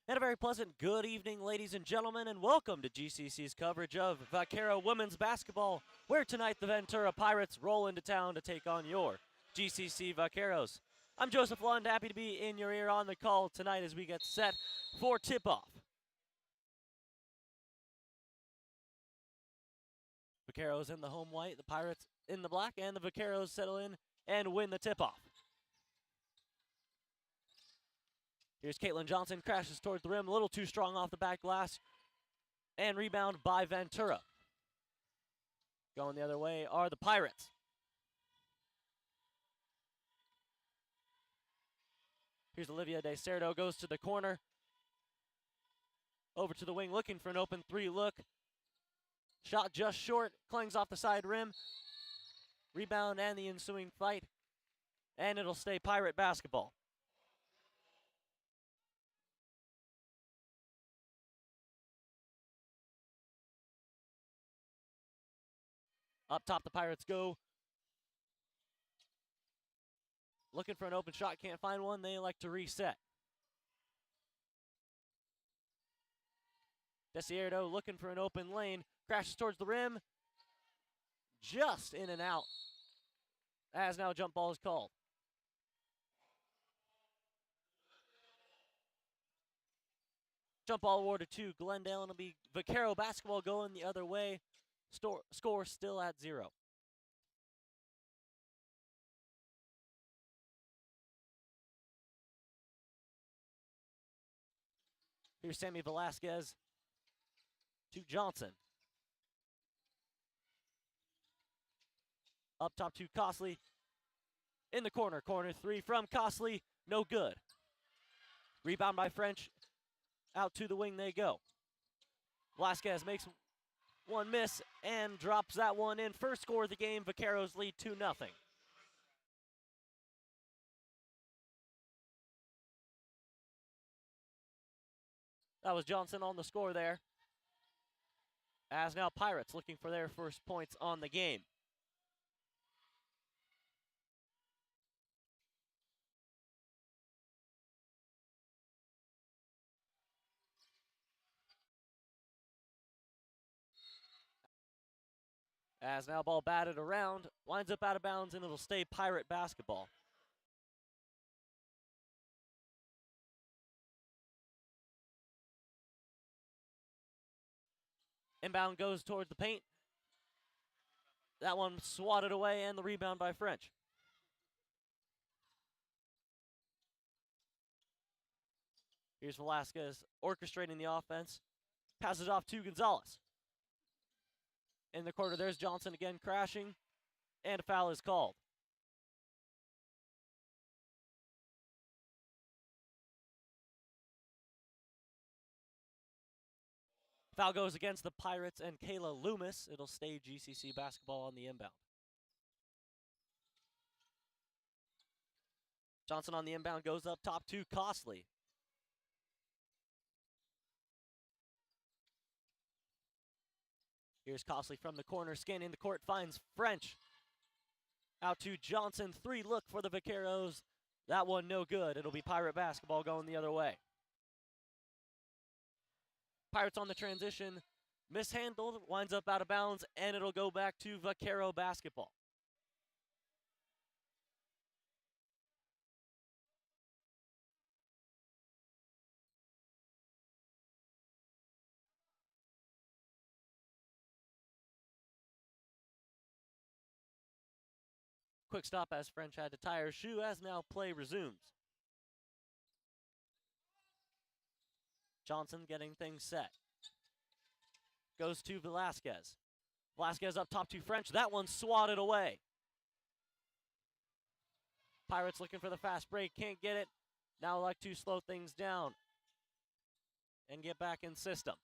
And a very pleasant good evening, ladies and gentlemen, and welcome to GCC's coverage of Vaquero women's basketball, where tonight the Ventura Pirates roll into town to take on your GCC Vaqueros. I'm Joseph Lund, happy to be in your ear on the call tonight as we get set for tip-off. Vaqueros in the home white, the Pirates in the black, and the Vaqueros settle in and win the tip-off. Here's Caitlin Johnson, crashes towards the rim, a little too strong off the back glass, and rebound by Ventura. Going the other way are the Pirates. Here's Olivia De Cerdo, goes to the corner, over to the wing, looking for an open three look. Shot just short, clings off the side rim. Rebound and the ensuing fight, and it'll stay Pirate basketball. Up top, the Pirates go. Looking for an open shot, can't find one. They like to reset. Desierto looking for an open lane, crashes towards the rim. Just in and out, as now jump ball is called. Jump ball awarded to Glendale, and it'll be Vaquero basketball going the other way. Score still at 0. Here's Sammy Velasquez to Johnson. Up top to Costley. In the corner, corner three from Costley, no good. Rebound by French, out to the wing they go. Velasquez makes one miss and drops that one in. First score of the game, Vaqueros lead 2-0. That was Johnson on the score there. As now Pirates looking for their first points on the game. As now ball batted around, winds up out of bounds, and it'll stay Pirate basketball. Inbound goes towards the paint. That one swatted away, and the rebound by French. Here's Velasquez orchestrating the offense. Passes off to Gonzalez. In the corner, there's Johnson again crashing, and a foul is called. Foul goes against the Pirates and Kayla Loomis. It'll stay GCC basketball on the inbound. Johnson on the inbound goes up top to Costley. Here's Costley from the corner, scanning the court, finds French. Out to Johnson, three look for the Vaqueros. That one no good. It'll be Pirate basketball going the other way. Pirates on the transition, mishandled, winds up out of bounds, and it'll go back to Vaquero basketball. Quick stop as French had to tie her shoe, as now play resumes. Johnson getting things set. Goes to Velasquez. Velasquez up top to French. That one swatted away. Pirates looking for the fast break. Can't get it. Now like to slow things down and get back in system.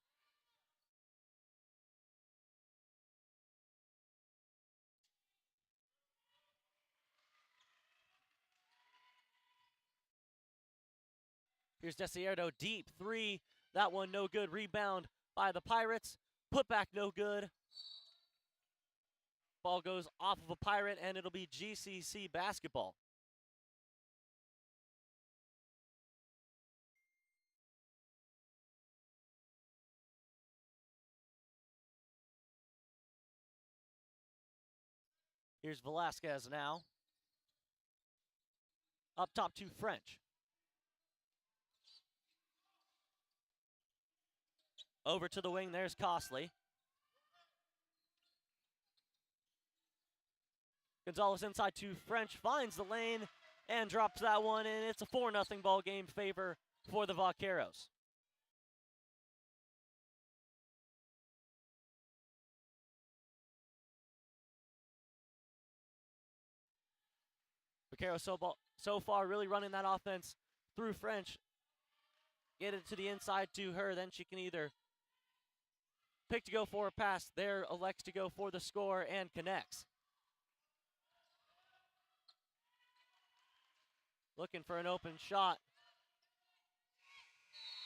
Here's Desierto, deep three. That one no good. Rebound by the Pirates. Put back no good. Ball goes off of a Pirate, and it'll be GCC basketball. Here's Velasquez now. Up top to French. Over to the wing, there's Costley. Gonzalez inside to French, finds the lane, and drops that one in. It's a 4-0 ball game favor for the Vaqueros. Vaquero so far really running that offense through French. Get it to the inside to her, then she can either pick to go for a pass, there elects to go for the score and connects. Looking for an open shot.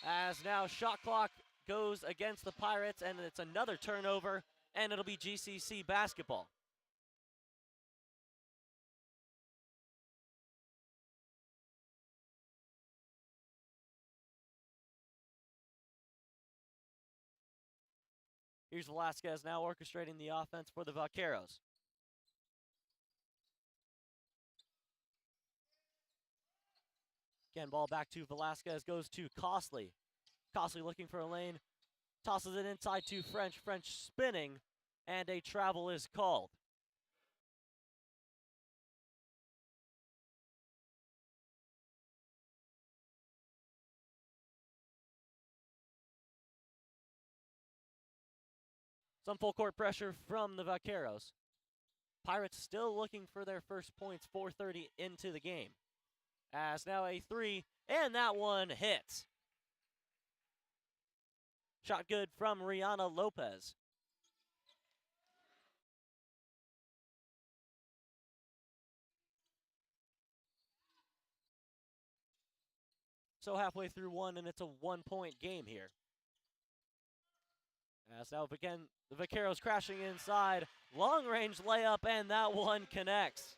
As now shot clock goes against the Pirates, and it's another turnover, and it'll be GCC basketball. Here's Velasquez now orchestrating the offense for the Vaqueros. Again, ball back to Velasquez, goes to Costley. Costley looking for a lane, tosses it inside to French. French spinning, and a travel is called. Some full court pressure from the Vaqueros. Pirates still looking for their first points, 4:30 into the game. As now a three, and that one hits. Shot good from Rihanna Lopez. So halfway through one, and it's a 1-point game here. As now again, the Vaqueros crashing inside. Long range layup, and that one connects.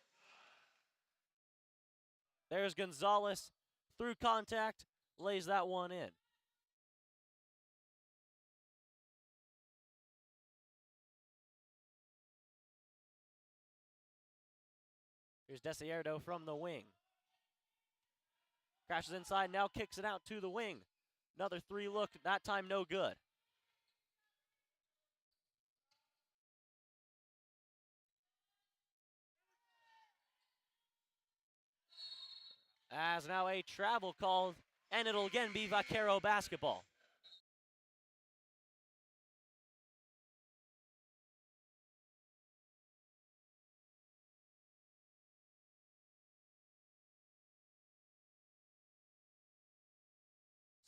There's Gonzalez through contact, lays that one in. Here's Desierto from the wing. Crashes inside, now kicks it out to the wing. Another three look, that time no good. As now a travel called, and it'll again be Vaquero basketball.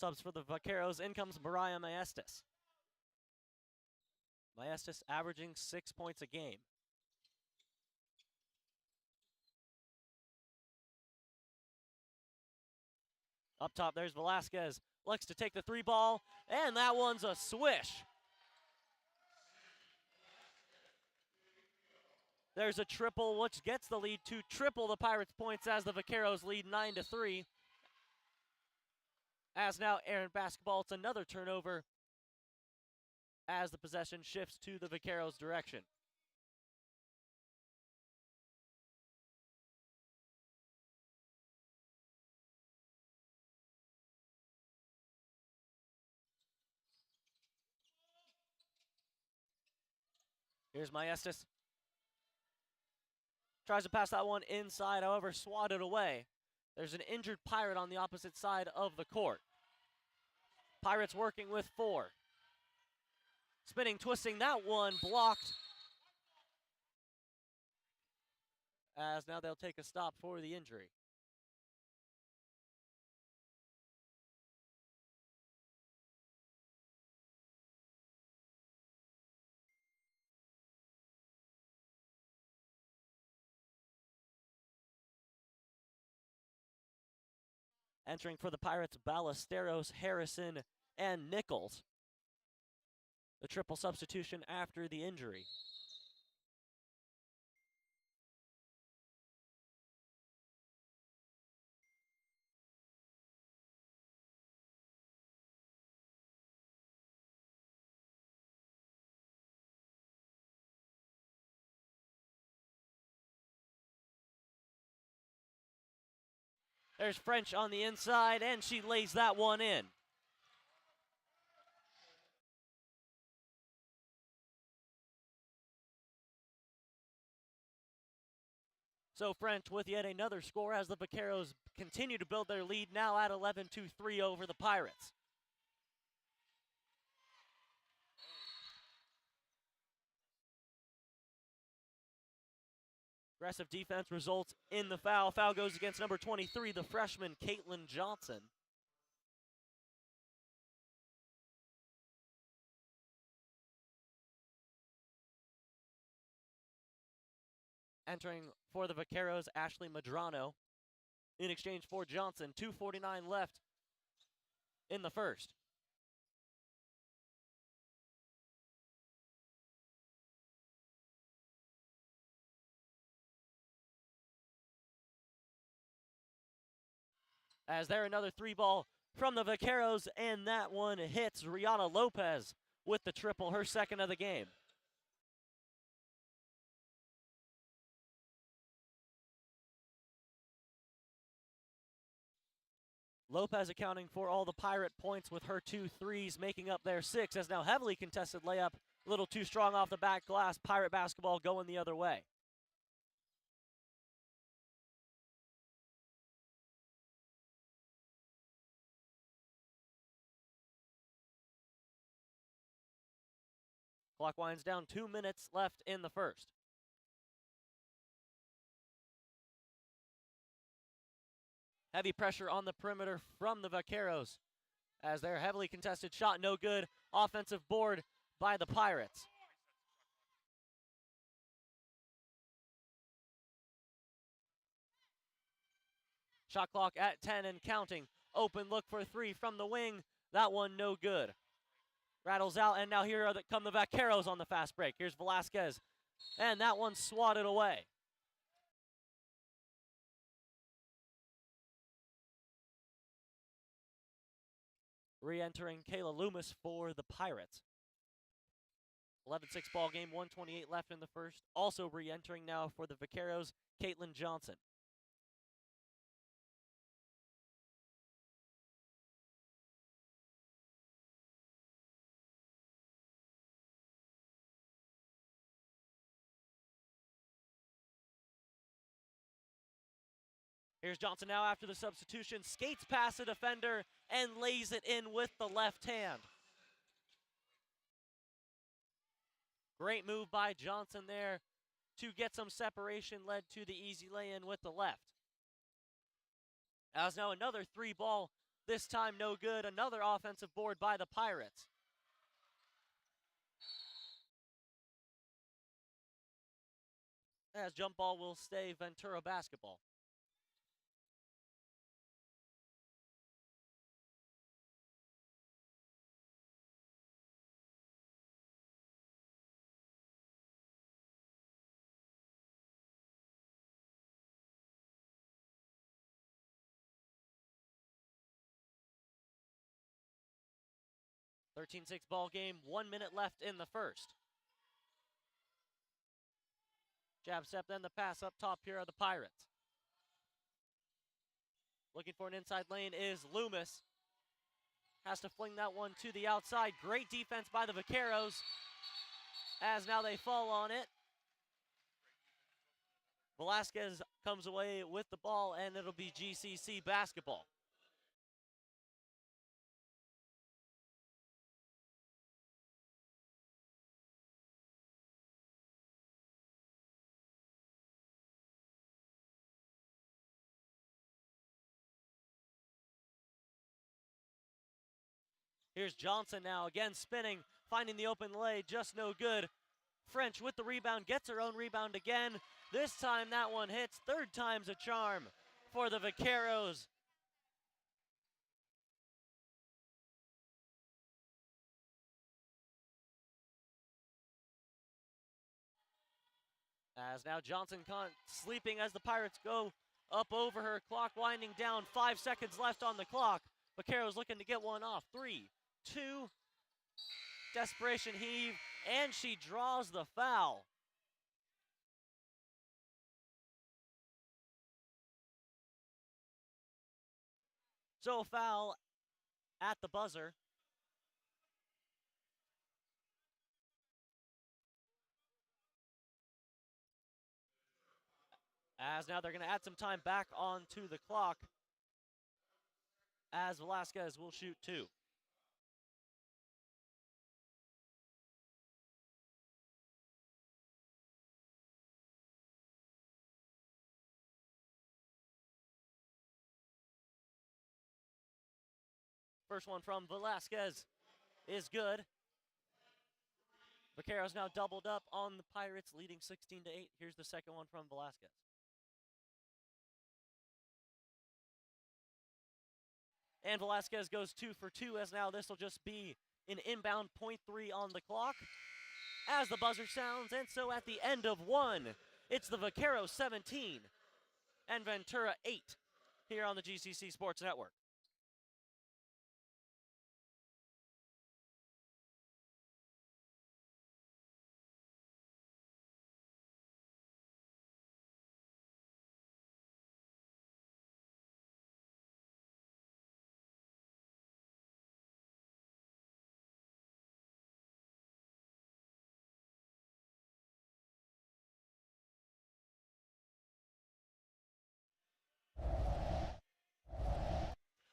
Subs for the Vaqueros, in comes Mariah Maestas. Maestas averaging 6 points a game. Up top, there's Velasquez. Looks to take the three ball, and that one's a swish. There's a triple, which gets the lead to triple the Pirates' points as the Vaqueros lead 9-3. As now Aaron basketball, it's another turnover as the possession shifts to the Vaqueros' direction. Here's Maestas. Tries to pass that one inside, however, swatted away. There's an injured Pirate on the opposite side of the court. Pirates working with 4. Spinning, twisting, that one blocked. As now they'll take a stop for the injury. Entering for the Pirates, Ballesteros, Harrison, and Nichols. The triple substitution after the injury. There's French on the inside, and she lays that one in. So French with yet another score as the Vaqueros continue to build their lead, now at 11-3 over the Pirates. Aggressive defense results in the foul. Foul goes against number 23, the freshman, Caitlin Johnson. Entering for the Vaqueros, Ashley Madrano in exchange for Johnson. 2:49 left in the first. As there another three ball from the Vaqueros, and that one hits Rihanna Lopez with the triple, her second of the game. Lopez accounting for all the Pirate points with her 2 threes, making up their 6, as now heavily contested layup, a little too strong off the back glass. Pirate basketball going the other way. Clock winds down, 2 minutes left in the first. Heavy pressure on the perimeter from the Vaqueros as their heavily contested shot no good. Offensive board by the Pirates. Shot clock at 10 and counting. Open look for 3 from the wing. That one no good. Rattles out, and now here come the Vaqueros on the fast break. Here's Velasquez, and that one swatted away. Re-entering Kayla Loomis for the Pirates. 11-6 ball game, 1:28 left in the first. Also re-entering now for the Vaqueros, Caitlin Johnson. Here's Johnson now after the substitution, skates past the defender and lays it in with the left hand. Great move by Johnson there to get some separation, led to the easy lay-in with the left. As now another 3 ball, this time no good. Another offensive board by the Pirates. As jump ball will stay Ventura basketball. (13-6 ball game, 1 minute left in the first. Jab step, then the pass up top here are the Pirates. Looking for an inside lane is Loomis. Has to fling that one to the outside. Great defense by the Vaqueros, as now they fall on it. Velasquez comes away with the ball, and it'll be GCC basketball. Here's Johnson now, again spinning, finding the open lay, just no good. French with the rebound, gets her own rebound again. This time that one hits, 3rd time's a charm for the Vaqueros. As now Johnson sleeping as the Pirates go up over her. Clock winding down, 5 seconds left on the clock. Vaqueros looking to get one off. 3, 2, desperation heave, and she draws the foul. So foul at the buzzer. As now they're going to add some time back onto the clock, as Velasquez will shoot 2. First one from Velasquez is good. Vaquero's now doubled up on the Pirates, leading 16-8. Here's the second one from Velasquez. And Velasquez goes 2 for 2, as now this will just be an inbound .3 on the clock as the buzzer sounds. And so at the end of 1, it's the Vaquero 17 and Ventura 8 here on the GCC Sports Network.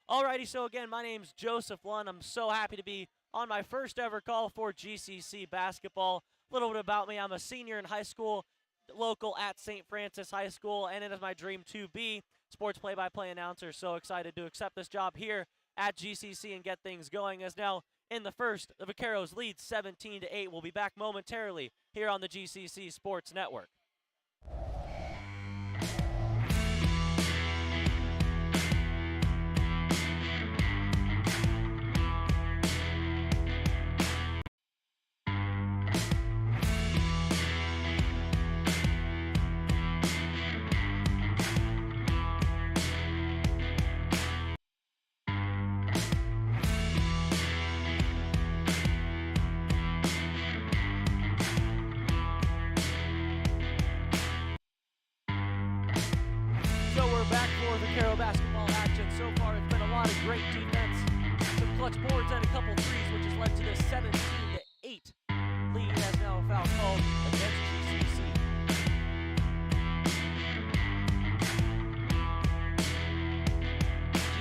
Alrighty, so again, my name's Joseph Lund. I'm so happy to be on my first ever call for GCC basketball. A little bit about me: I'm a senior in high school, local at St. Francis High School, and it is my dream to be sports play-by-play announcer. So excited to accept this job here at GCC and get things going. As now in the first, the Vaqueros lead 17-8. We'll be back momentarily here on the GCC Sports Network. Vaquero basketball action. So far, it's been a lot of great defense, some clutch boards, and a couple threes, which has led to this 17-8 lead. As now a foul called against GCC.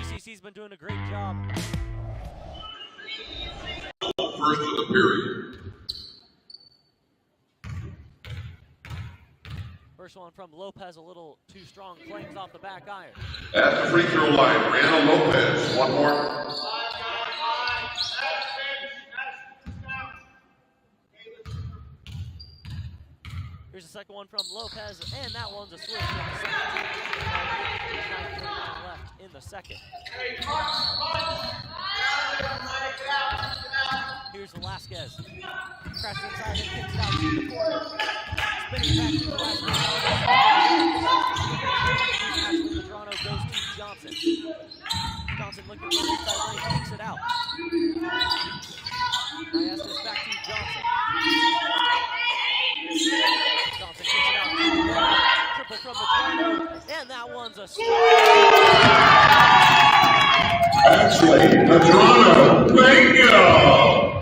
GCC's been doing a great job. First of the period. First one from Lopez, a little too strong, claims off the back iron. At the free throw line, Brianna Lopez, one more. Here's the second one from Lopez, and that one's a switch. 9:39 left in the second. Here's Velasquez. Crashes inside and kicks it out to the corner. Spinning back to Velasquez. Ashley Medrano goes to Johnson. Johnson looking for the inside lane, kicks it out. Iestas back to Johnson. Johnson kicks it out to Medrano. Triple from Medrano, and that one's a steal. Ashley Medrano, bingo!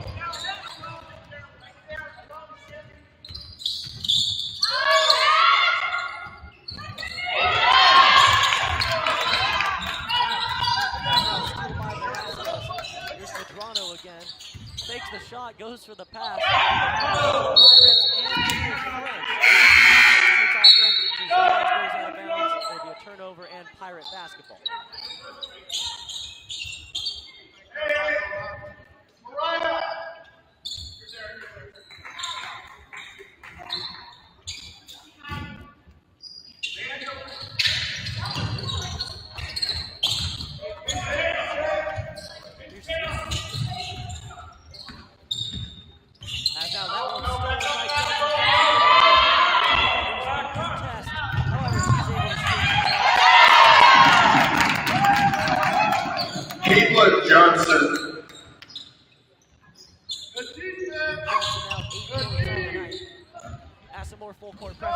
Takes the shot, goes for the pass. Pirates and French. Takes off French, goes out of bounds. It'll be a turnover and Pirate basketball. Johnson. Now 8 points on the night. As some more full court pressure.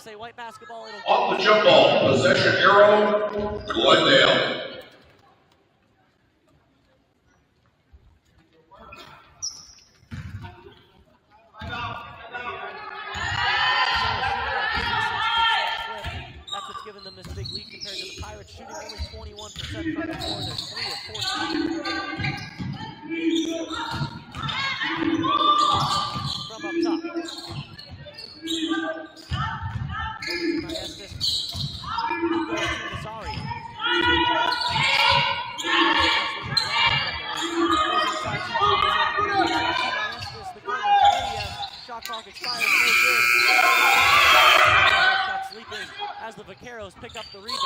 USA white basketball. It'll Off the jump ball, possession arrow, Glendale. That's what's given them this big lead compared to the Pirates, shooting only 21% from the floor. They're 3 of 14 from up top. Shot clock expires, no good. Got sleeping as the Vaqueros pick up the rebound.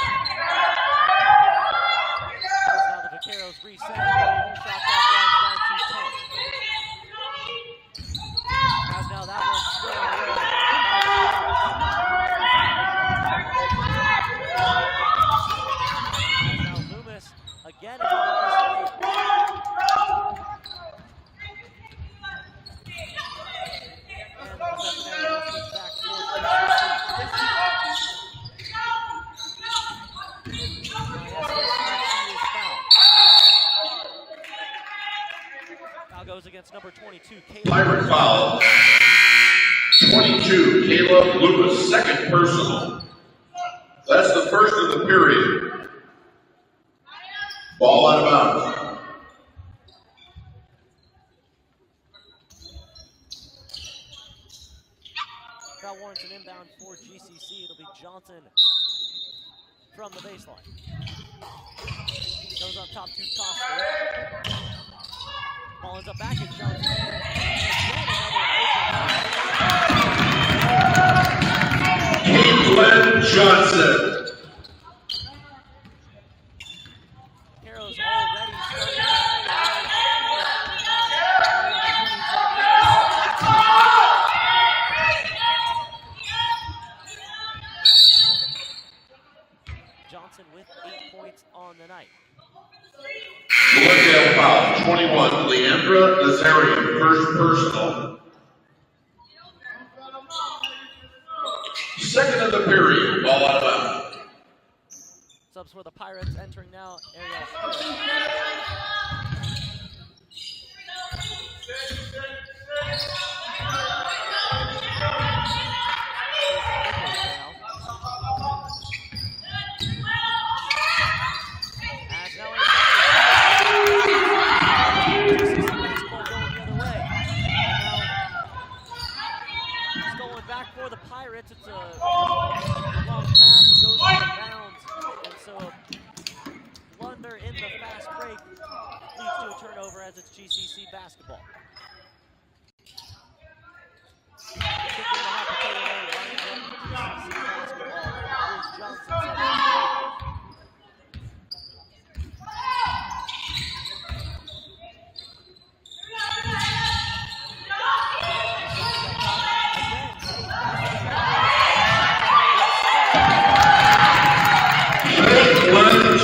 Now the Vaqueros reset. Shot clock runs down to 10. As now that one's still away. Now Loomis again another mistake. Goes against number 22, Caleb. Pirate foul. 22, Caleb Loomis, second personal. That's the first of the period. Ball out of bounds. That warrants an inbound for GCC. It'll be Johnson from the baseline. Goes up top to Costa. Ball ends up back at Johnson. Caitlin Johnson. Vaqueros already started. Johnson with 8 points on the night. Glendale foul, 21, Leandra Nazarian, first personal. Second of the period, ball out of bounds. Subs for the Pirates entering now, Ariel Smith. For the Pirates, it's a long pass, goes out of bounds, and so a blunder in the fast break leads to a turnover as it's GCC basketball. Kicking the hot potato away, lining up GCC basketball is Johnson.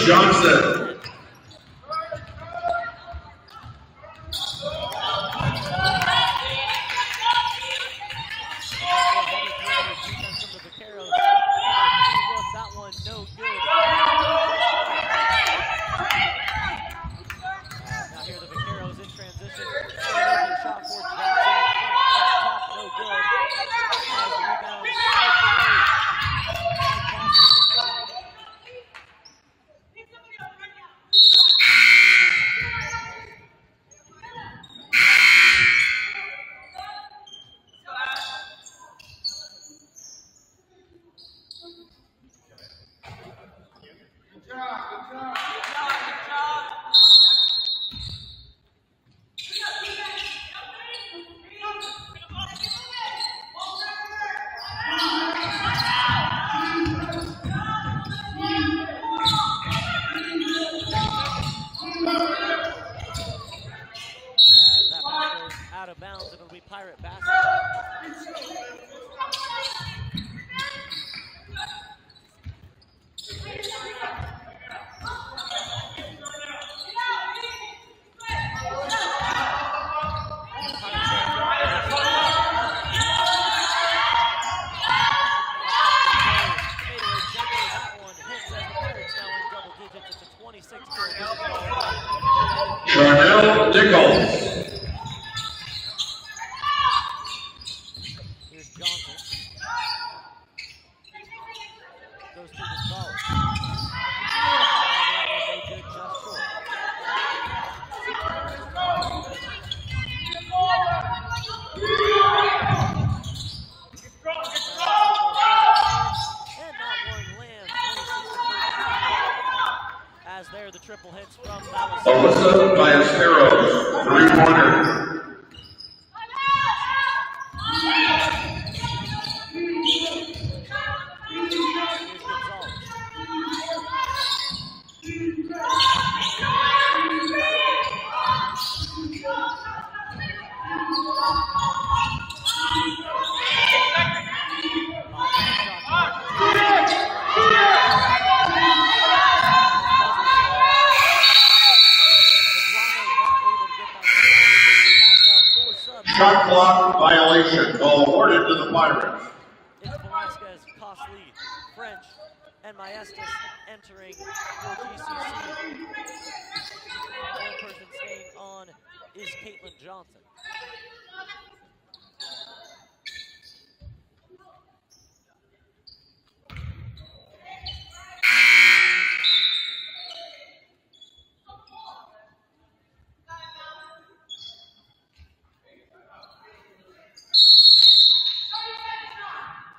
Johnson. That one no good. Now here the Vaqueros in transition. Shot for Johnson. Top no good. As the rebound Charnel Nichols. Here's Johnson. Goes to the ball. That one no good, just short. And that one lands 26-14. As there, the triple hits from Alyssa Vaquero, three-pointer. Shot clock violation. Ball awarded to the Pirates. It's Velasquez, Costly, French, and Maestas entering for GCC. One person staying on is Caitlin Johnson.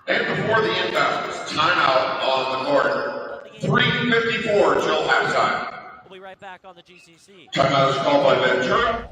And before the inbounds, timeout on the court. 3:54 till halftime. We'll be right back on the GCC. Timeout is called by Ventura.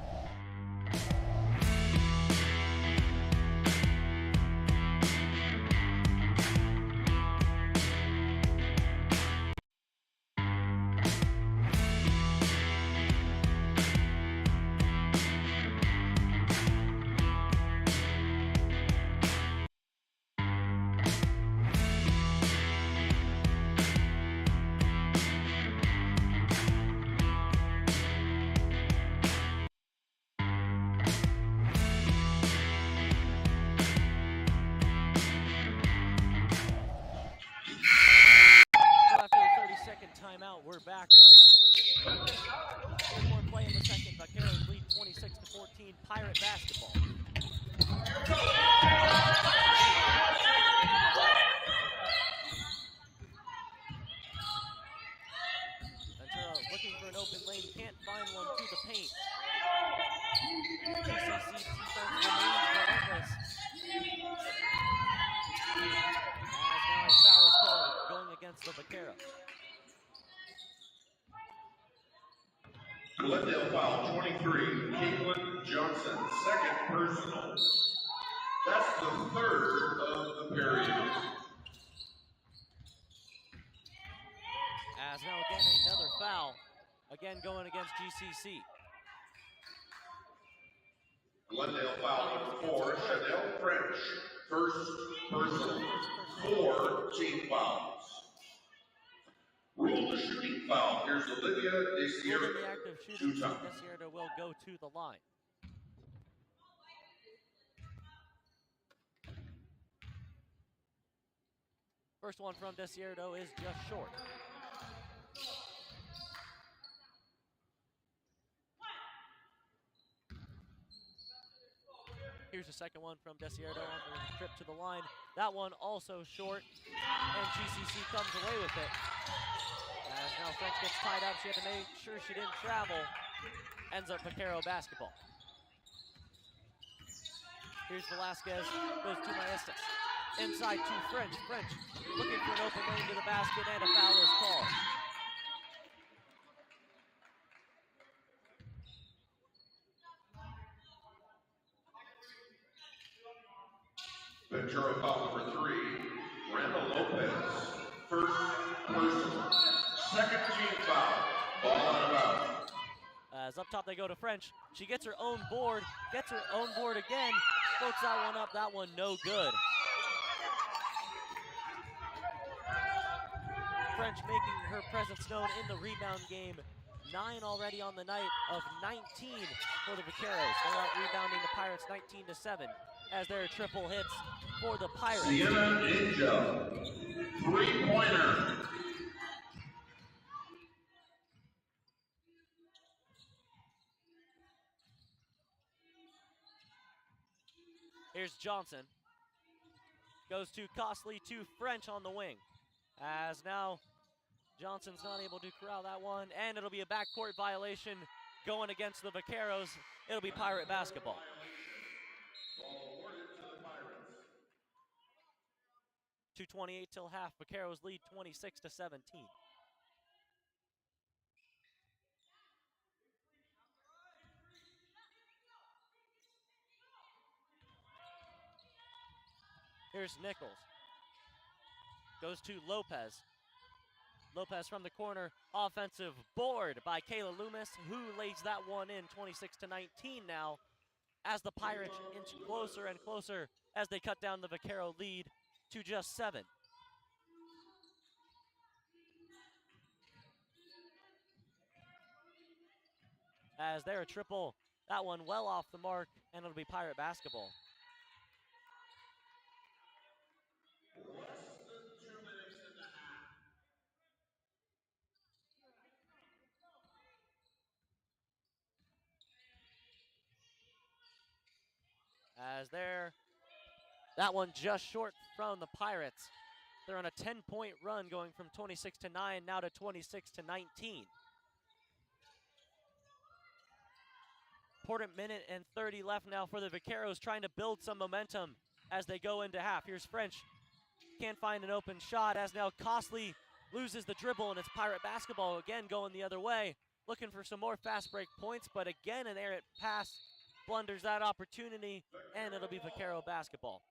We're back. There's more play in the second. Vaqueros lead 26-14. Pirate basketball. Ventura looking for an open lane. Can't find one to the paint. GCC defense remains relentless. As now a foul is called going against the Vaquero. Glendale foul 23, Caitlin Johnson, second personal. That's the third of the period. As now again another foul, again going against GCC. Glendale foul number 4, Chanel French, first personal, 4 team fouls. Rule the shooting foul. Here's Olivia Desierto. The active shooting, Desierto will go to the line. First one from Desierto is just short. Here's the second one from Desierto on the trip to the line. That one also short, and GCC comes away with it. As now French gets tied up, she had to make sure she didn't travel. Ends up Vaquero basketball. Here's Velasquez, goes to Maestas. Inside to French. French looking for an open lane to the basket, and a foul is called. Ventura foul number 3, Randall Lopez, first personal, second team foul, ball out of bounds. As up top they go to French. She gets her own board, again, floats that one up, that one no good. French making her presence known in the rebound game. 9 already on the night of 19 for the Vaqueros. They're out rebounding the Pirates 19-7 as their triple hits for the Pirates. Sienna Angel, three-pointer. Here's Johnson. Goes to Costly to French on the wing. As now Johnson's not able to corral that one, and it'll be a backcourt violation going against the Vaqueros. It'll be Pirate basketball. Ball awarded to the Pirates. 2:28 till half. Vaqueros lead 26-17. Here's Nichols. Goes to Lopez. Lopez from the corner. Offensive board by Kayla Loomis, who lays that one in. 26-19 now, as the Pirates inch closer and closer as they cut down the Vaquero lead to just 7. As they're a triple, that one well off the mark, and it'll be Pirate basketball. Less than 2 minutes and a half. As that one just short from the Pirates. They're on a 10-point run, going from 26-9 now to 26-19. Important minute and 30 left now for the Vaqueros, trying to build some momentum as they go into half. Here's French. Can't find an open shot, as now Costly loses the dribble, and it's Pirate basketball again going the other way. Looking for some more fast break points, but again an errant pass blunders that opportunity, and it'll be Vaquero basketball.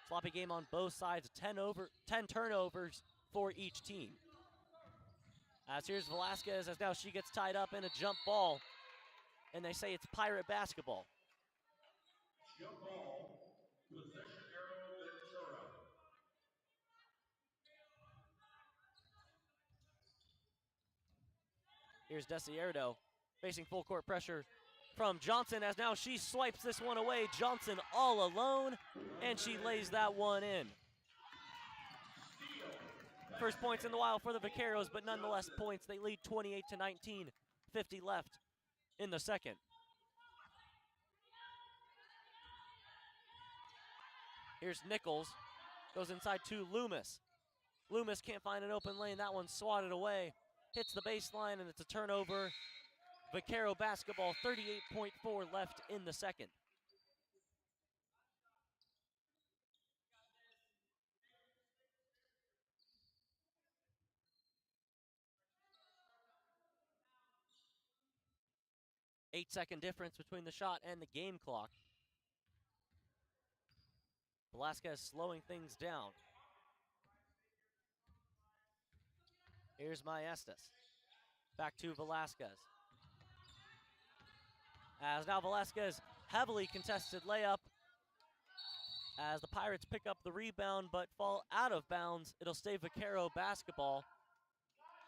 Sloppy game on both sides, 10 turnovers for each team. As here's Velasquez, as now she gets tied up in a jump ball, and they say it's Pirate basketball. Jump ball, possession arrow, Ventura. Here's Desierto facing full court pressure from Johnson, as now she swipes this one away. Johnson all alone, and she lays that one in. First points in the while for the Vaqueros, but nonetheless points. They lead 28-19, 50 left in the second. Here's Nichols, goes inside to Loomis. Loomis can't find an open lane. That one swatted away, hits the baseline, and it's a turnover. Vaquero basketball, 38.4 left in the second. Eight-second difference between the shot and the game clock. Velasquez slowing things down. Here's Maestas. Back to Velasquez. As now Velasquez, heavily contested layup. As the Pirates pick up the rebound but fall out of bounds, it'll stay Vaquero basketball.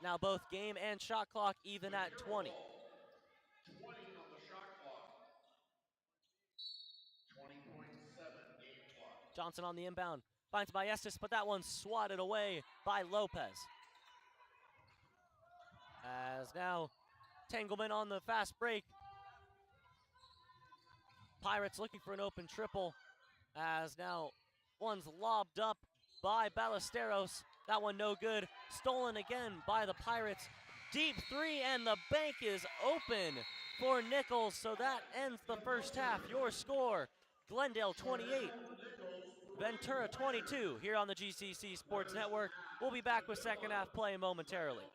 Now both game and shot clock even at 20. 20 on the shot clock. 20.7 game clock. Johnson on the inbound, finds Maestas, but that one's swatted away by Lopez. As now Tangleman on the fast break. Pirates looking for an open triple, as now one's lobbed up by Ballesteros. That one no good. Stolen again by the Pirates. Deep three, and the bank is open for Nichols, so that ends the first half. Your score, Glendale 28, Ventura 22, here on the GCC Sports Network. We'll be back with second half play momentarily.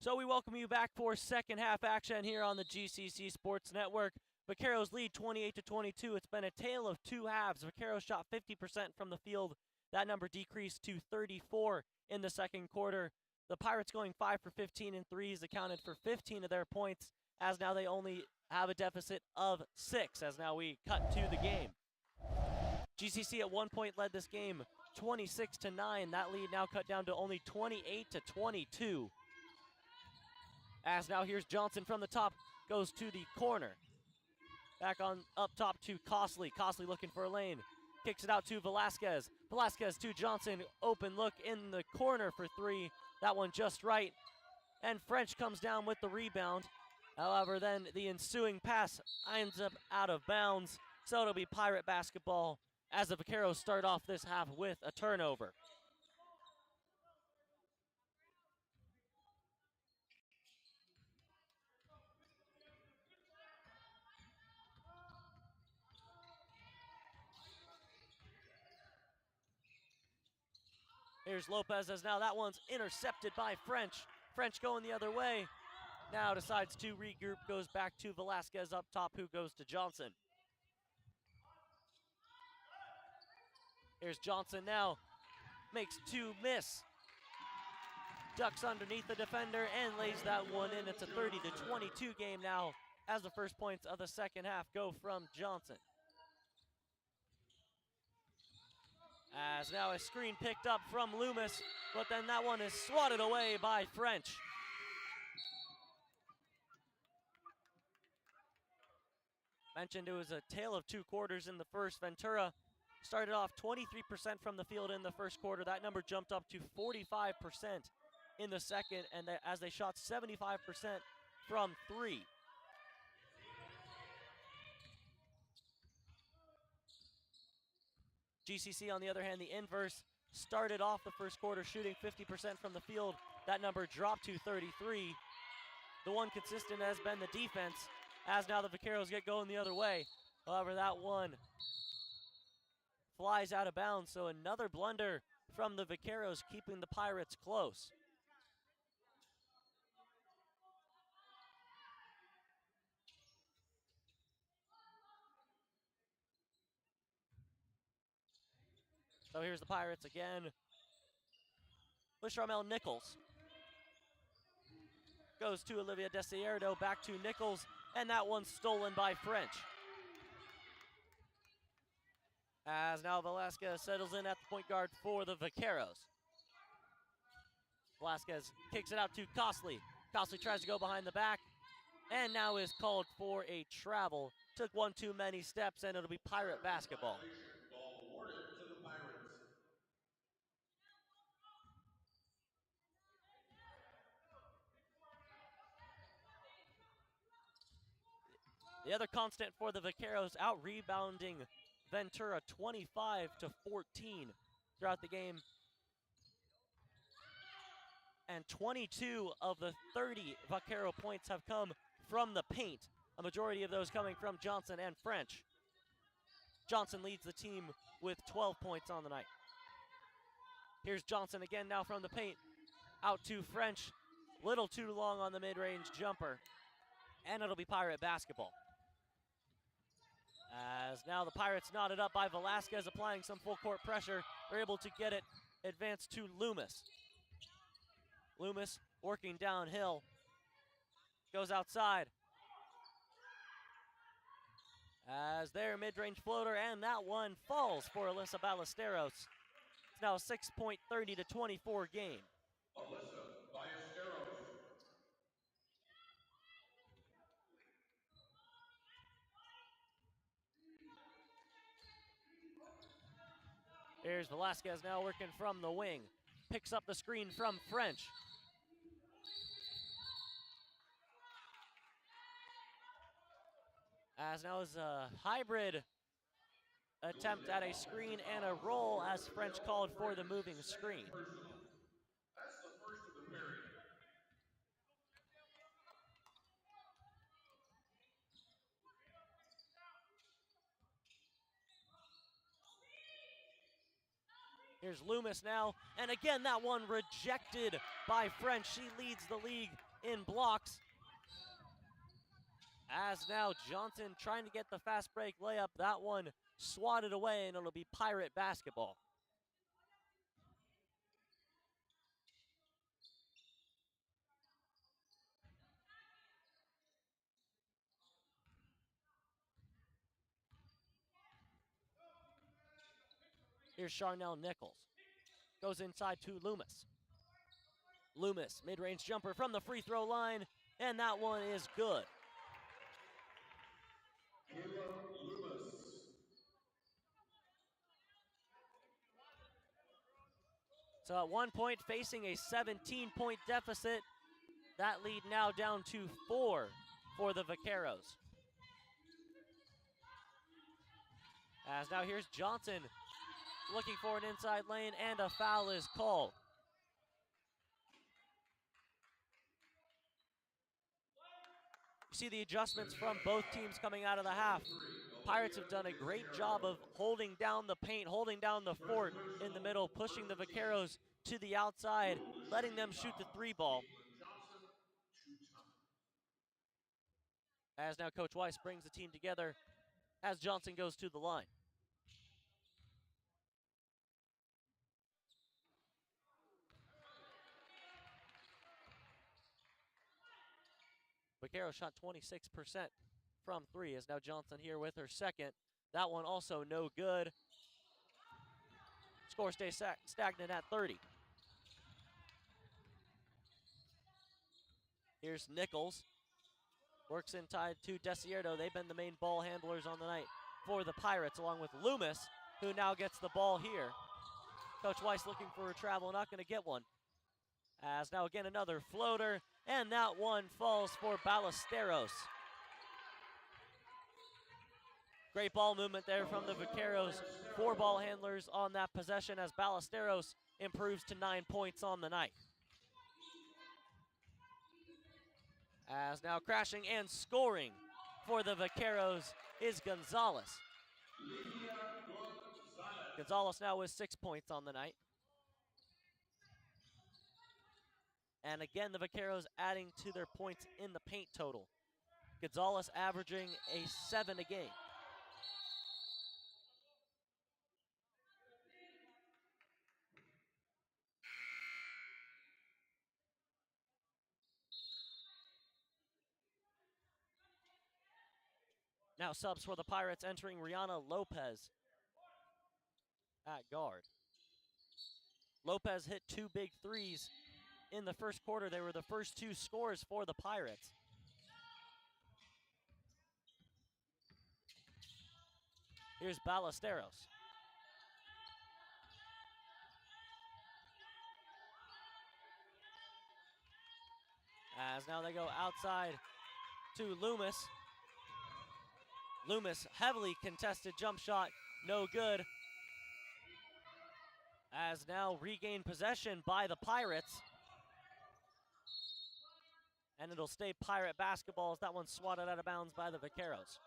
So we welcome you back for second half action here on the GCC Sports Network. Vaqueros lead 28-22. It's been a tale of two halves. Vaquero shot 50% from the field. That number decreased to 34 in the second quarter. The Pirates going 5 for 15 in threes accounted for 15 of their points, as now they only have a deficit of 6, as now we cut to the game. GCC at one point led this game 26-9. That lead now cut down to only 28-22. As now here's Johnson from the top, goes to the corner. Back on up top to Costley. Costley looking for a lane. Kicks it out to Velasquez. Velasquez to Johnson. Open look in the corner for three. That one just right. And French comes down with the rebound. However, then the ensuing pass ends up out of bounds. So it'll be Pirate basketball as the Vaqueros start off this half with a turnover. Here's Lopez as now that one's intercepted by French. French going the other way. Now decides to regroup, goes back to Velasquez up top, who goes to Johnson. Here's Johnson now, makes two miss. Ducks underneath the defender and lays that one in. It's a 30-22 game now as the first points of the second half go from Johnson. As now a screen picked up from Loomis, but then that one is swatted away by French. Mentioned it was a tale of two quarters in the first. Ventura started off 23% from the field in the first quarter. That number jumped up to 45% in the second, and as they shot 75% from three. GCC, on the other hand, the inverse, started off the first quarter shooting 50% from the field. That number dropped to 33. The one consistent has been the defense, as now the Vaqueros get going the other way. However, that one flies out of bounds, so another blunder from the Vaqueros, keeping the Pirates close. So here's the Pirates again. Lishamel Nichols goes to Olivia Desierto, back to Nichols, and that one's stolen by French. As now Velasquez settles in at the point guard for the Vaqueros. Velasquez kicks it out to Costley. Costley tries to go behind the back, and now is called for a travel. Took one too many steps, and it'll be Pirate basketball. Ball awarded to the Pirates. The other constant for the Vaqueros, out rebounding Ventura 25-14 throughout the game. And 22 of the 30 Vaquero points have come from the paint. A majority of those coming from Johnson and French. Johnson leads the team with 12 points on the night. Here's Johnson again now from the paint. Out to French. Little too long on the mid-range jumper. And it'll be Pirate basketball. As now the Pirates knotted up by Velasquez, applying some full court pressure. They're able to get it advanced to Loomis. Loomis working downhill. Goes outside. As their mid-range floater, and that one falls for Alyssa Ballesteros. It's now a 6-point 30-24 game. Alyssa Ballesteros. Here's Velasquez now working from the wing. Picks up the screen from French. As now is a hybrid attempt at a screen and a roll, as French called for the moving screen. That's the first of the period. Here's Loomis now, and again that one rejected by French. She leads the league in blocks. As now Johnson trying to get the fast break layup. That one swatted away, and it'll be Pirate basketball. Here's Charnel Nichols. Goes inside to Loomis. Loomis, mid-range jumper from the free throw line, and that one is good. So at one point, facing a 17-point deficit, that lead now down to 4 for the Vaqueros. As now here's Johnson looking for an inside lane, and a foul is called. You see the adjustments from both teams coming out of the half. Pirates have done a great job of holding down the paint, holding down the fort in the middle, pushing the Vaqueros to the outside, letting them shoot the 3 ball. As now Coach Weiss brings the team together as Johnson goes to the line. Vaquero shot 26% from 3, as now Johnson here with her second. That one also no good. Score stays stagnant at 30. Here's Nichols. Works inside to Desierto. They've been the main ball handlers on the night for the Pirates, along with Loomis, who now gets the ball here. Coach Weiss looking for a travel, not going to get one. As now again another floater, and that one falls for Ballesteros. Great ball movement there from the Vaqueros. 4 ball handlers on that possession as Ballesteros improves to 9 points on the night. As now crashing and scoring for the Vaqueros is Gonzalez. Gonzalez now with 6 points on the night. And again, the Vaqueros adding to their points in the paint total. Gonzalez averaging a 7 a game. Now subs for the Pirates entering Rihanna Lopez at guard. Lopez hit 2 big threes in the first quarter. They were the first 2 scores for the Pirates. Here's Ballesteros. As now they go outside to Loomis. Loomis, heavily contested jump shot, no good. As now regained possession by the Pirates. And it'll stay Pirate basketball as that one's swatted out of bounds by the Vaqueros.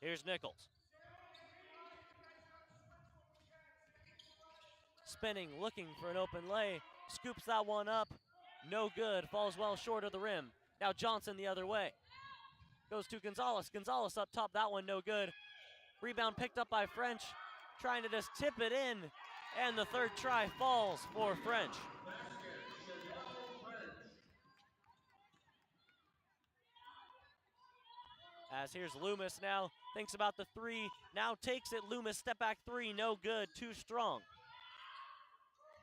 Here's Nichols. Spinning, looking for an open lay. Scoops that one up. No good. Falls well short of the rim. Now Johnson the other way. Goes to Gonzalez. Gonzalez up top. That one no good. Rebound picked up by French. Trying to just tip it in. And the third try falls for French. As here's Loomis now. Thinks about the 3. Now takes it. Loomis step back 3. No good. Too strong.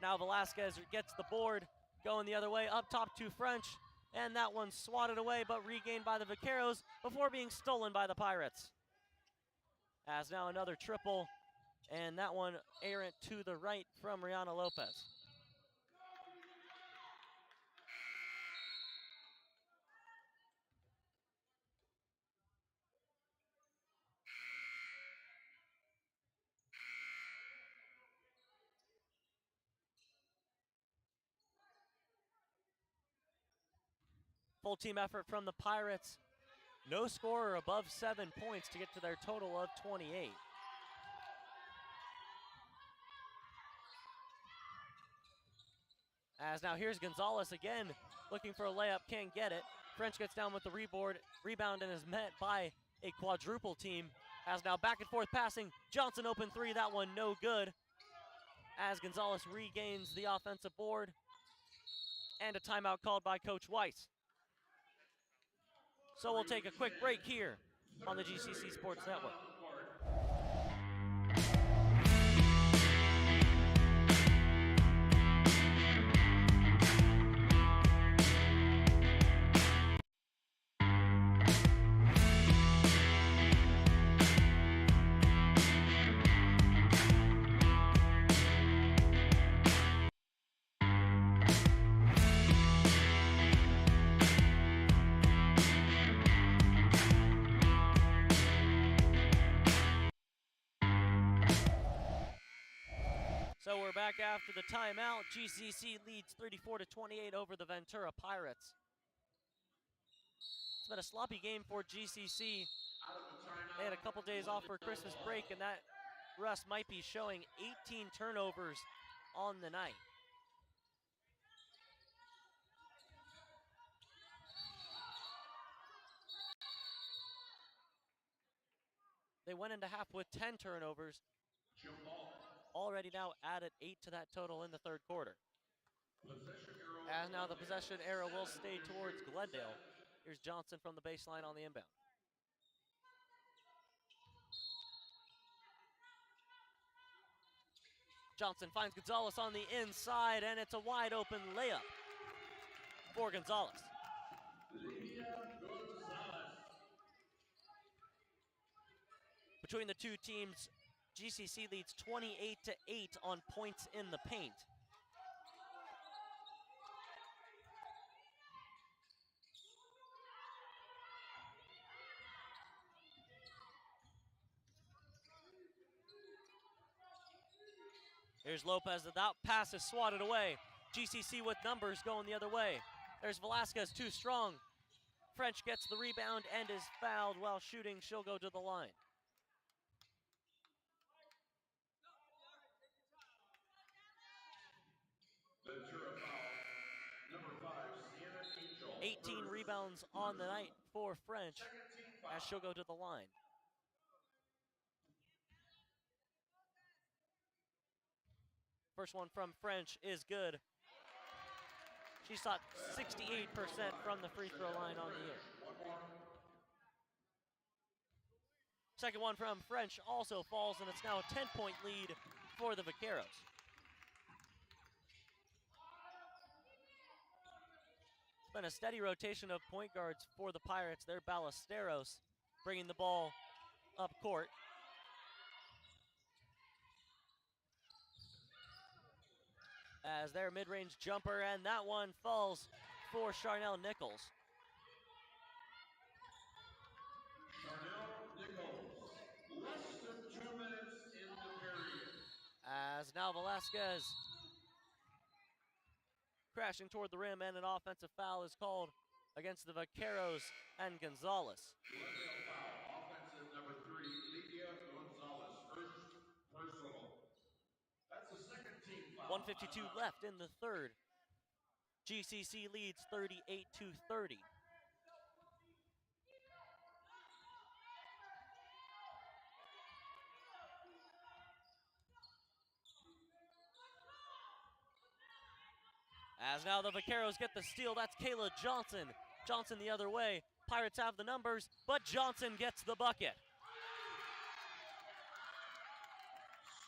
Now Velasquez gets the board. Going the other way. Up top to French. And that one swatted away but regained by the Vaqueros before being stolen by the Pirates. As now another triple. And that one errant to the right from Rihanna Lopez. Full team effort from the Pirates. No scorer above 7 points to get to their total of 28. As now here's Gonzalez again, looking for a layup, can't get it. French gets down with the rebound and is met by a quadruple team. As now back and forth passing, Johnson open three, that one no good. As Gonzalez regains the offensive board. And a timeout called by Coach Weiss. So we'll take a quick break here on the GCC Sports Network. So we're back after the timeout. GCC leads 34-28 over the Ventura Pirates. It's been a sloppy game for GCC. They had a couple days off for Christmas break, and that rust might be showing 18 turnovers on the night. They went into half with 10 turnovers. Already now added 8 to that total in the third quarter. As now the possession arrow will stay towards Glendale. Here's Johnson from the baseline on the inbound. Johnson finds Gonzalez on the inside, and it's a wide open layup for Gonzalez. Between the two teams, GCC leads 28-8 on points in the paint. Here's Lopez, that pass is swatted away. GCC with numbers going the other way. There's Velasquez, too strong. French gets the rebound and is fouled while shooting. She'll go to the line. Ventura foul, number 5, Sienna Angel. 18 rebounds on the night for French as she'll go to the line. First one from French is good. She shot 68% from the free throw line on the year. Second one from French also falls, and it's now a 10-point lead for the Vaqueros. It's been a steady rotation of point guards for the Pirates. They're Ballesteros bringing the ball up court. As their mid-range jumper, and that one falls for Charnel Nichols. Charnel Nichols, less than 2 minutes in the period. As now Velasquez crashing toward the rim, and an offensive foul is called against the Vaqueros and Gonzalez. Glendale foul, offensive number 3, Lydia Gonzalez, first personal. That's the second team foul. 1:52 left in the third. GCC leads 38-30. As now the Vaqueros get the steal, that's Kayla Johnson. Johnson the other way. Pirates have the numbers, but Johnson gets the bucket.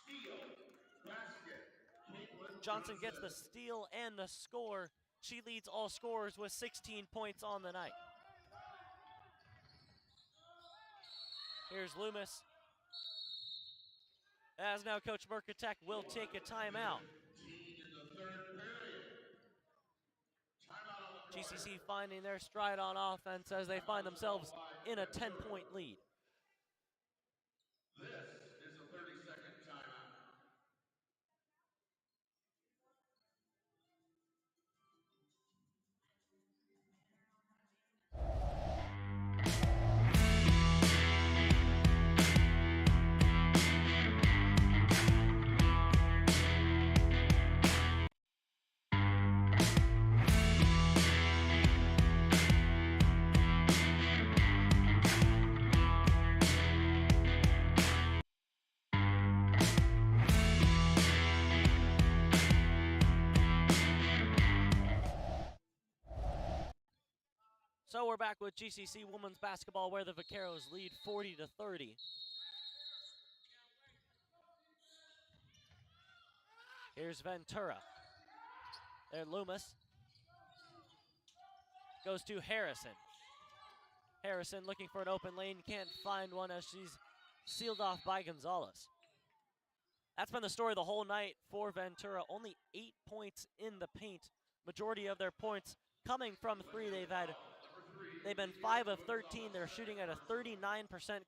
Steal, basket. Johnson gets the steal and the score. She leads all scorers with 16 points on the night. Here's Loomis. As now Coach Merkatek will take a timeout. GCC finding their stride on offense as they find themselves in a 10-point lead. This is a 30-second timeout. So we're back with GCC women's basketball where the Vaqueros lead 40-30. Here's Ventura. There Loomis. Goes to Harrison. Harrison looking for an open lane, can't find one as she's sealed off by Gonzalez. That's been the story the whole night for Ventura. Only 8 points in the paint. Majority of their points coming from three. They've been 5 of 13. They're shooting at a 39%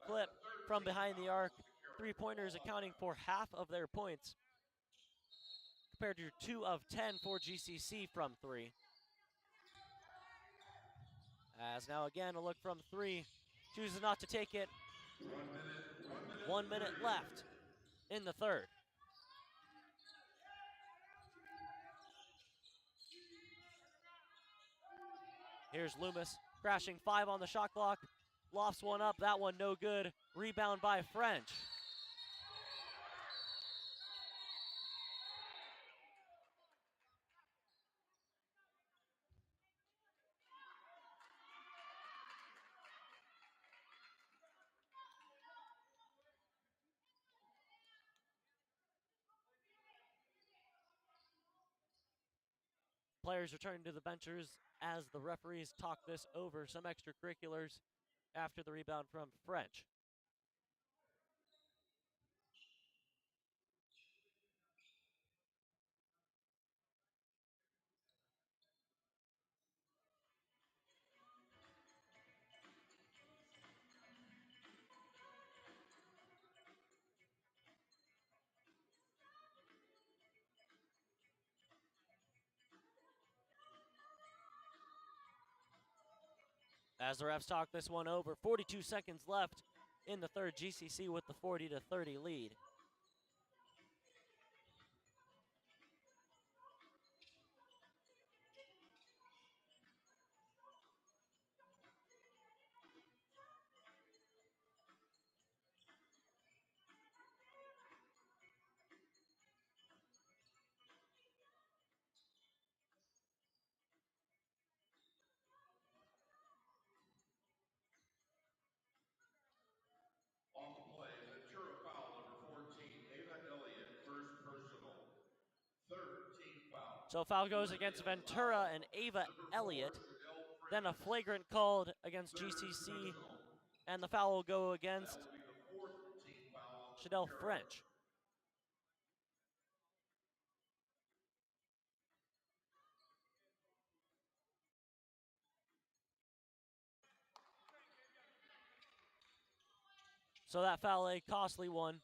clip from behind the arc. Three-pointers accounting for half of their points, compared to 2 of 10 for GCC from three. As now again a look from three, chooses not to take it. 1 minute left in the third. Here's Loomis, crashing 5 on the shot clock. Lofts one up, that one no good. Rebound by French. Players returning to the benches as the referees talk this over. Some extracurriculars after the rebound from French. As the refs talk this one over, 42 seconds left in the third. GCC with the 40-30 lead. On the play, Ventura foul number 14, Ava Elliott, first personal. Third team foul. So foul goes against Ventura and Ava Elliott. Then a flagrant called against GCC, and the foul will go against Shadell French. So that foul, a costly one,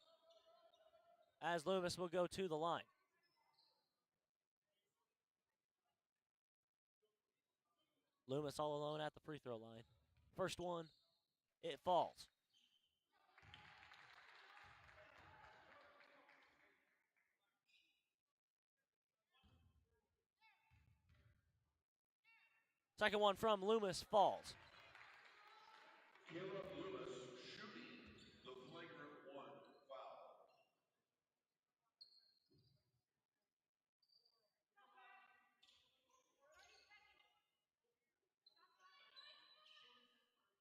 as Loomis will go to the line. Loomis all alone at the free throw line. First one, it falls. Second one from Loomis falls. Caleb Loomis shooting the flagrant one foul.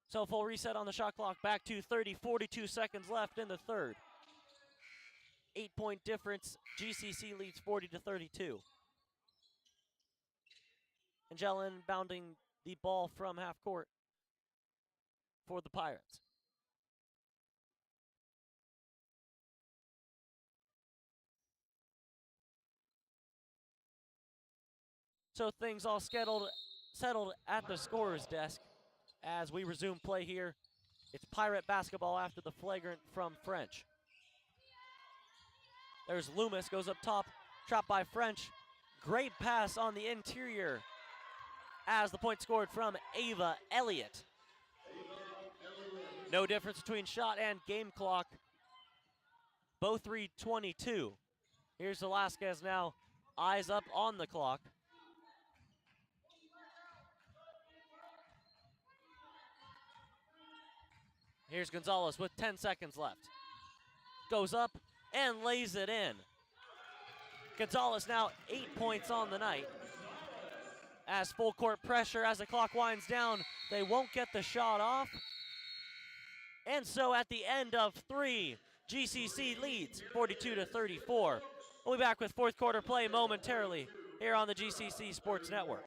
So full reset on the shot clock, back to 30, 42 seconds left in the third. 8-point difference, GCC leads 40-32. Angela inbounding the ball from half court for the Pirates. So things all settled at the scorer's desk as we resume play here. It's Pirate basketball after the flagrant from French. There's Loomis, goes up top, trapped by French. Great pass on the interior as the point scored from Ava Elliott. No difference between shot and game clock. Both 3:22. Here's Velasquez now, eyes up on the clock. Here's Gonzalez with 10 seconds left. Goes up and lays it in. Gonzalez now 8 points on the night. as full court pressure as the clock winds down. They won't get the shot off. And so at the end of 3, GCC leads 42-34. We'll be back with fourth quarter play momentarily here on the GCC Sports Network.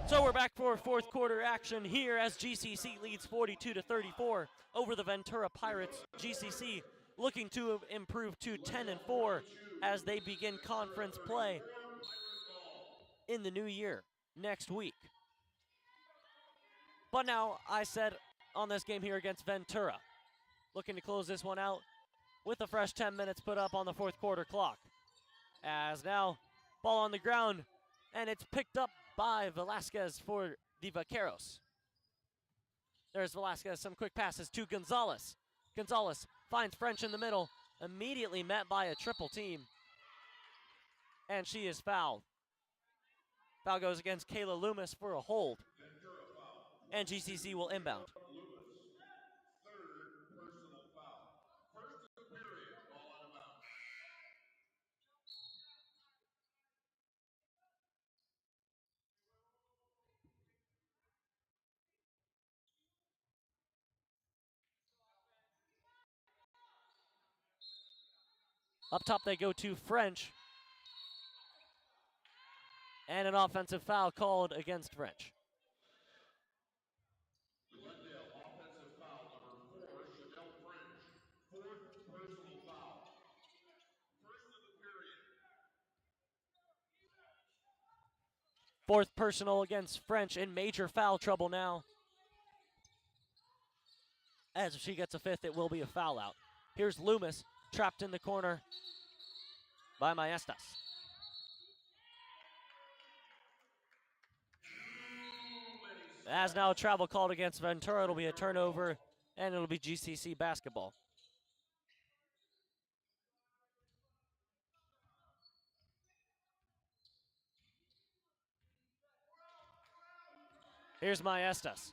So we're back for fourth quarter action here as GCC leads 42-34 over the Ventura Pirates. GCC looking to improve to 10-4 as they begin conference play in the new year next week. But now I said on this game here against Ventura, looking to close this one out with a fresh 10 minutes put up on the fourth quarter clock. As now ball on the ground and it's picked up by Velasquez for the Vaqueros. There's Velasquez, some quick passes to Gonzalez. Gonzalez finds French in the middle, immediately met by a triple team. And she is fouled. Foul goes against Kayla Loomis for a hold. And GCC will inbound. Up top they go to French. And an offensive foul called against French. Glendale offensive foul number 4, Chanel French. Fourth personal foul. First of the period. Fourth personal against French in major foul trouble now. As if she gets a fifth, it will be a foul out. Here's Loomis, trapped in the corner by Maestas. As now a travel called against Ventura, it'll be a turnover, and it'll be GCC basketball. Here's Maestas.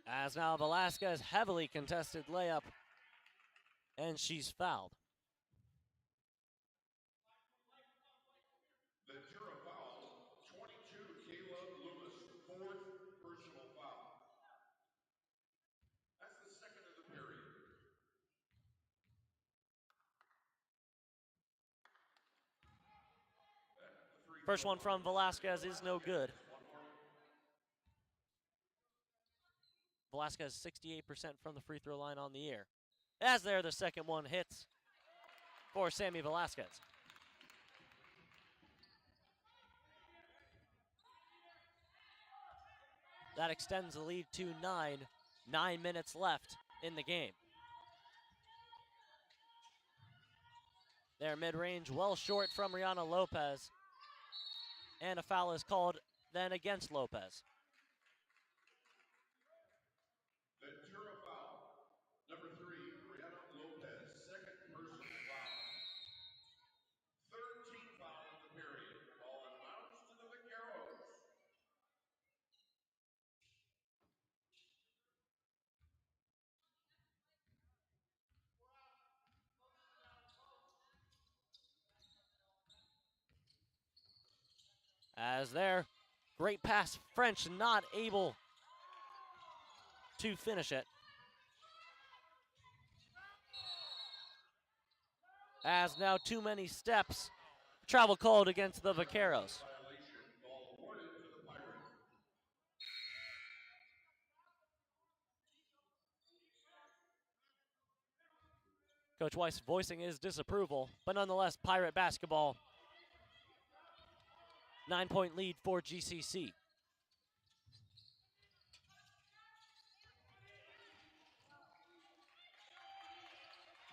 As now Velasquez, heavily contested layup, and she's fouled. Ventura foul, 22, Kayla Loomis, fourth personal foul. That's the second of the period. First one from Velasquez is no good. Velasquez 68% from the free throw line on the year. As there, the second one hits for Sammy Velasquez. That extends the lead to 9. 9 minutes left in the game. Their mid-range well short from Rihanna Lopez. And a foul is called then against Lopez. Ventura foul, number 3, Rihanna Lopez, second personal foul. 13 foul in the period. Ball and bounce to the Vaqueros. As there, great pass, French not able to finish it. As now too many steps, travel called against the Vaqueros. Violation, ball awarded to the Pirates. Coach Weiss voicing his disapproval, but nonetheless, Pirate basketball. 9-point lead for GCC.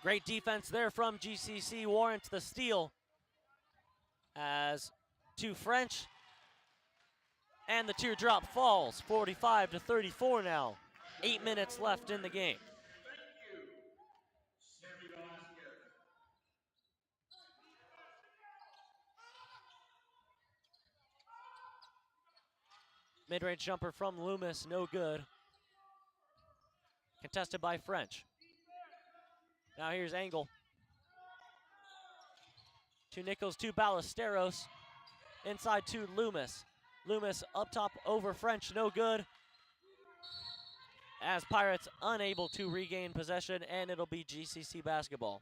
Great defense there from GCC warrants the steal. As to French, and the teardrop falls. 45-34 now. 8 minutes left in the game. Thank you, Sammy Velasquez. Mid-range jumper from Loomis, no good. Contested by French. Now here's Angle. To Nichols, to Ballesteros. Inside to Loomis. Loomis up top over French, no good. As Pirates unable to regain possession, and it'll be GCC basketball.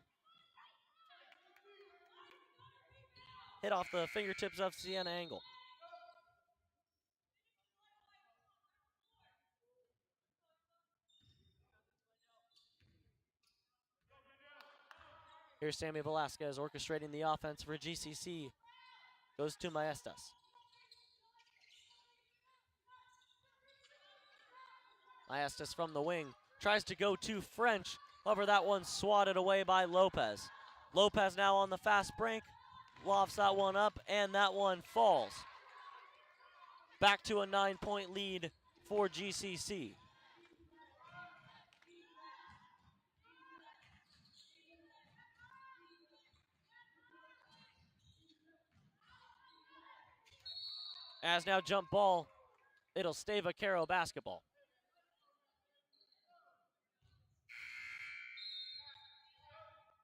Hit off the fingertips of Sienna Angle. Here's Sammy Velasquez orchestrating the offense for GCC. Goes to Maestas. Maestas from the wing. Tries to go to French. However, that one swatted away by Lopez. Lopez now on the fast break. Lofts that one up, and that one falls. Back to a 9-point lead for GCC. As now jump ball, it'll stay Vaquero basketball.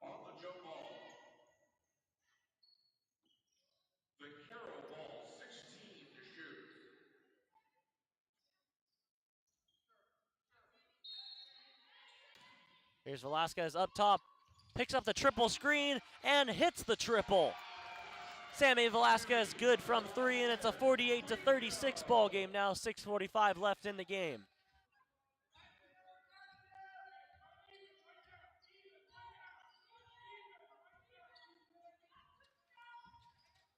On the jump ball. Vaquero ball, 16 to shoot. Here's Velasquez up top, picks up the triple screen, and hits the triple. Sammy Velasquez good from three, and it's a 48-36 ball game now. 6:45 left in the game.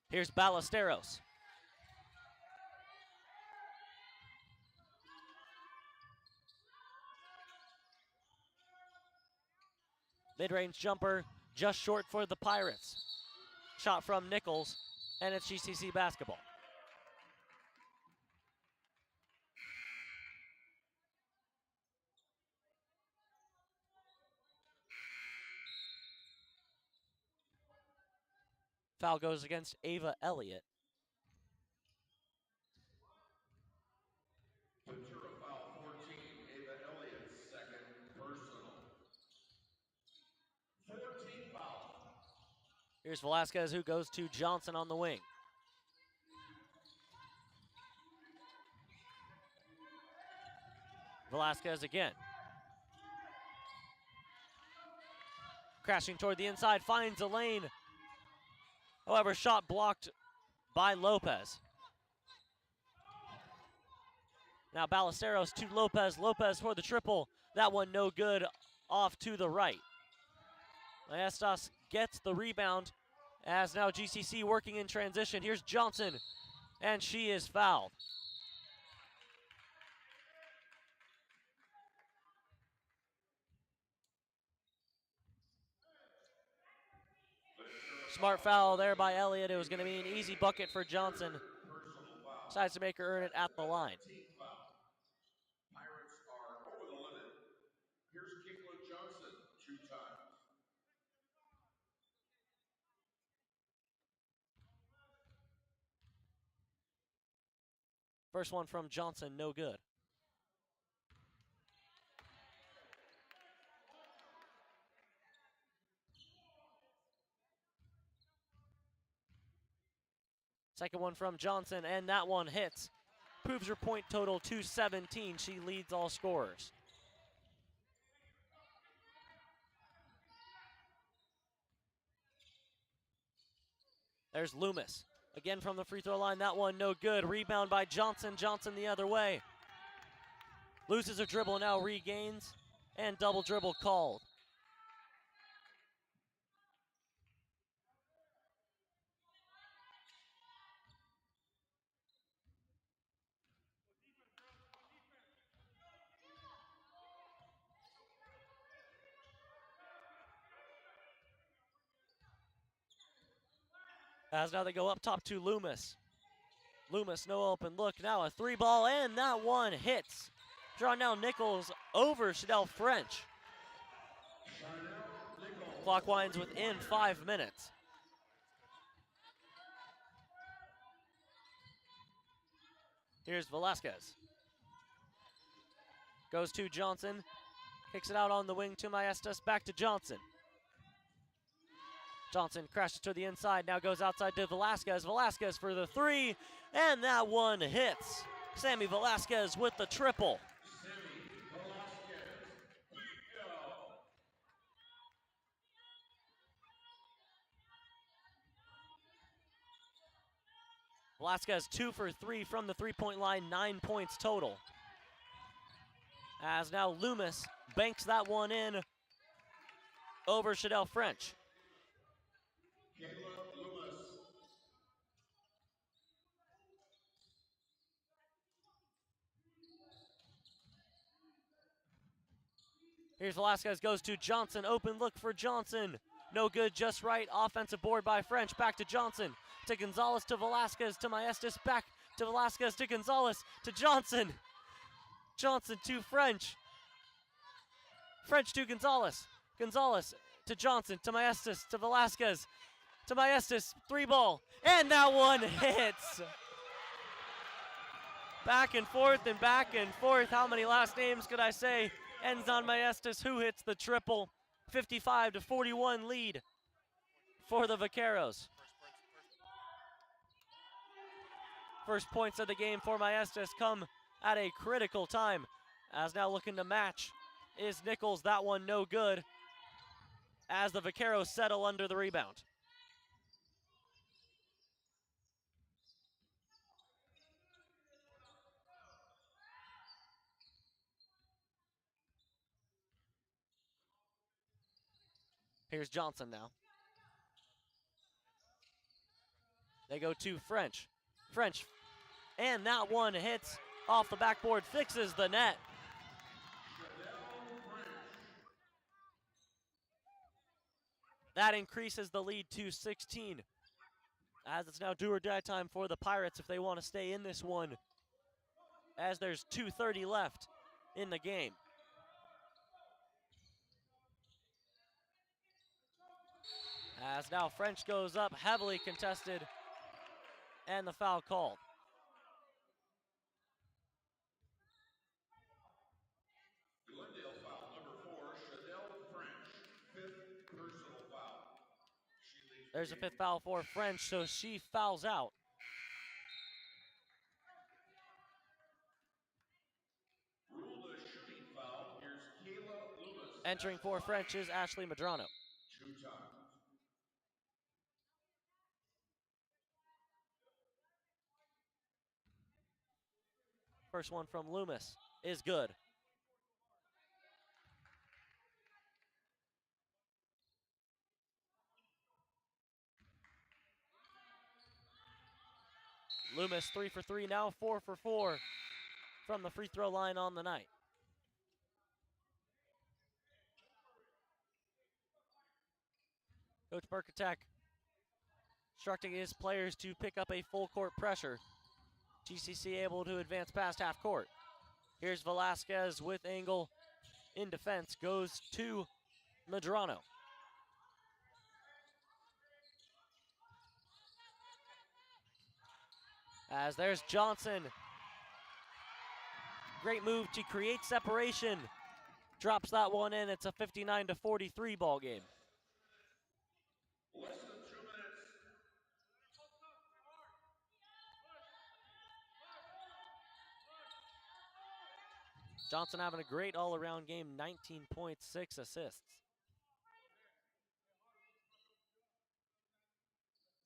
Here's Ballesteros. Mid-range jumper just short for the Pirates. Shot from Nichols, and it's GCC basketball. Foul goes against Ava Elliott. Ventura foul 14, Ava Elliott, second personal. 14 foul. Here's Velasquez, who goes to Johnson on the wing. Velasquez again. Crashing toward the inside, finds a lane. However, shot blocked by Lopez. Now Ballesteros to Lopez. Lopez for the triple. That one no good, off to the right. Maestas gets the rebound as now GCC working in transition. Here's Johnson, and she is fouled. Smart foul there by Elliott. It was going to be an easy bucket for Johnson. Decides to make her earn it at the line. Pirates are over the limit. Here's Kingwood Johnson, 2 times. First one from Johnson, no good. Second one from Johnson, and that one hits. Proves her point total to 17. She leads all scorers. There's Loomis. Again from the free throw line, that one no good. Rebound by Johnson. Johnson the other way. Loses her dribble, now regains, and double dribble called. As now they go up top to Loomis. Loomis, no open look. Now a three ball, and that one hits. Draw now Nichols over Chanel French. Clock winds within 5 minutes. Here's Velasquez. Goes to Johnson. Kicks it out on the wing to Maestas. Back to Johnson. Johnson crashes to the inside. Now goes outside to Velasquez. Velasquez for the three. And that one hits. Sammy Velasquez with the triple. Velasquez 2 for 3 from the three-point line, 9 points total. As now Loomis banks that one in over Chanel French. Here's Velasquez, goes to Johnson, open look for Johnson. No good, just right, offensive board by French, back to Johnson. To Gonzalez, to Velasquez, to Maestas, back to Velasquez, to Gonzalez, to Johnson. Johnson to French. French to Gonzalez. Gonzalez to Johnson, to Maestas, to Velasquez, to Maestas, three ball, and that one hits. Back and forth and back and forth. How many last names could I say? Ends on Maestas, who hits the triple. 55-41 lead for the Vaqueros. First points of the game for Maestas come at a critical time. As now looking to match is Nichols. That one no good as the Vaqueros settle under the rebound. Here's Johnson now. They go to French. French, and that one hits off the backboard, fixes the net. That increases the lead to 16. As it's now do or die time for the Pirates if they want to stay in this one, as there's 2:30 left in the game. As now French goes up, heavily contested, and the foul called. Glendale foul number 4, Chanel French, 5th personal foul. There's a 5th foul for French, so she fouls out. Ruled a shooting foul. Here's Kayla Loomis. Entering for French is Ashley Medrano. 2 times. First one from Loomis is good. Loomis 3 for 3, now 4 for 4 from the free throw line on the night. Coach Burkatek instructing his players to pick up a full court pressure. GCC able to advance past half court. Here's Velasquez with angle in defense, goes to Medrano. As there's Johnson. Great move to create separation. Drops that one in. It's a 59-43 ball game. Less than 2 minutes. Johnson having a great all-around game, 19.6 assists.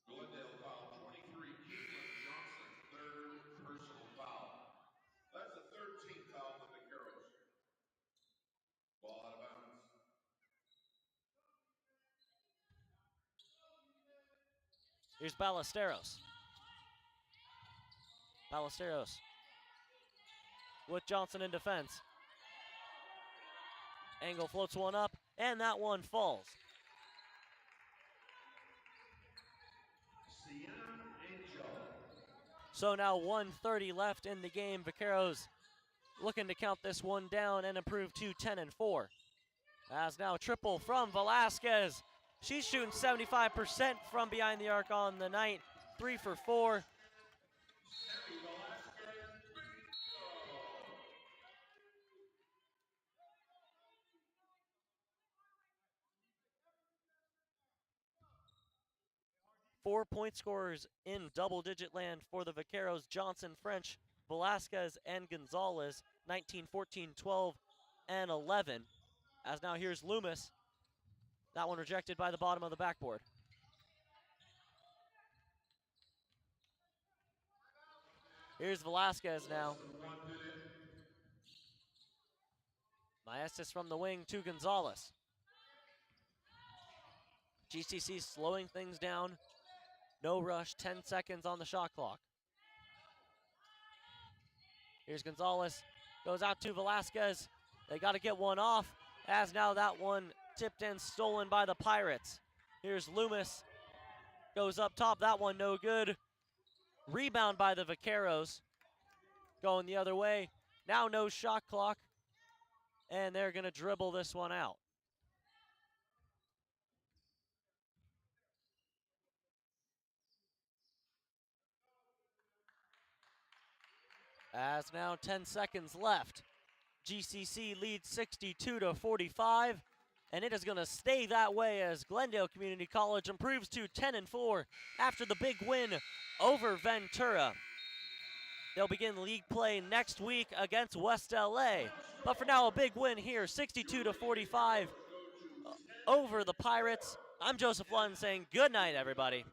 Glendale foul 23, Keelan Johnson, third personal foul. That's the third team foul for the Vaqueros. Ball out of bounds. Here's Ballesteros. Ballesteros with Johnson in defense. Angle floats one up, and that one falls. So now 1:30 left in the game. Vaqueros looking to count this one down and improve to 10-4. As now triple from Velasquez. She's shooting 75% from behind the arc on the night. 3 for 4. 4-point scorers in double-digit land for the Vaqueros: Johnson, French, Velasquez, and Gonzalez. 19, 14, 12, and 11. As now here's Loomis. That one rejected by the bottom of the backboard. Here's Velasquez now. Maestas from the wing to Gonzalez. GCC slowing things down. No rush, 10 seconds on the shot clock. Here's Gonzalez, goes out to Velasquez. They got to get one off, as now that one tipped and stolen by the Pirates. Here's Loomis, goes up top, that one no good. Rebound by the Vaqueros, going the other way. Now no shot clock, and they're gonna dribble this one out. As now 10 seconds left. GCC leads 62-45, and it is going to stay that way as Glendale Community College improves to 10-4 after the big win over Ventura. They'll begin league play next week against West LA, but for now a big win here, 62-45 over the Pirates. I'm Joseph Lund saying good night, everybody.